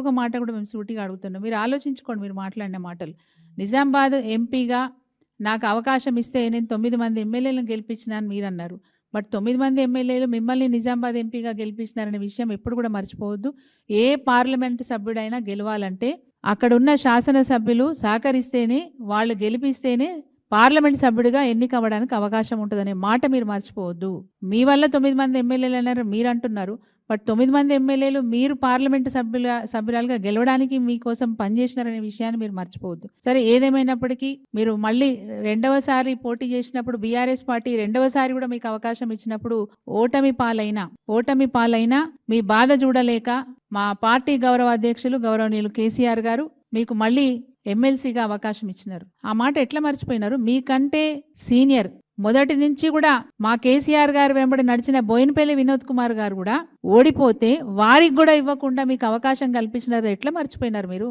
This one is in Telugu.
ఇంకొక మాట కూడా మేము సూటిగా అడుగుతున్నాం. మీరు ఆలోచించుకోండి మీరు మాట్లాడిన మాటలు. నిజామాబాద్ ఎంపీగా నాకు అవకాశం ఇస్తే నేను 9 మంది ఎమ్మెల్యేలను గెలిపించినా అని మీరన్నారు. బట్ 9 మంది ఎమ్మెల్యేలు మిమ్మల్ని నిజామాబాద్ ఎంపీగా గెలిపించినారనే విషయం ఎప్పుడు కూడా మర్చిపోవద్దు. ఏ పార్లమెంటు సభ్యుడైనా గెలవాలంటే అక్కడున్న శాసనసభ్యులు సహకరిస్తేనే, వాళ్ళు గెలిపిస్తేనే పార్లమెంట్ సభ్యుడిగా ఎన్నికవ్వడానికి అవకాశం ఉంటుందనే మాట మీరు మర్చిపోవద్దు. మీ వల్ల 9 మంది ఎమ్మెల్యేలు అన్నారు మీరు అంటున్నారు. బట్ 9 మంది ఎమ్మెల్యేలు మీరు పార్లమెంటు సభ్యురాలుగా గెలవడానికి మీకోసం పనిచేసినారనే విషయాన్ని మీరు మర్చిపోవద్దు. సరే ఏదేమైనప్పటికీ మీరు మళ్ళీ రెండవసారి పోటీ చేసినప్పుడు బీఆర్ఎస్ పార్టీ రెండవసారి కూడా మీకు అవకాశం ఇచ్చినప్పుడు ఓటమి పాలైనా మీ బాధ చూడలేక మా పార్టీ గౌరవ అధ్యక్షులు గౌరవనీయులు కేసీఆర్ గారు మీకు మళ్ళీ ఎమ్మెల్సీగా అవకాశం ఇచ్చినారు. ఆ మాట ఎట్లా మర్చిపోయినారు? మీకంటే సీనియర్ మొదటి నుంచి కూడా మా కేసీఆర్ గారు వెంబడి నడిచిన బోయినపల్లి వినోద్ కుమార్ గారు కూడా ఓడిపోతే వారికి కూడా ఇవ్వకుండా మీకు అవకాశం కల్పించినారు. ఎట్లా మర్చిపోయినారు మీరు?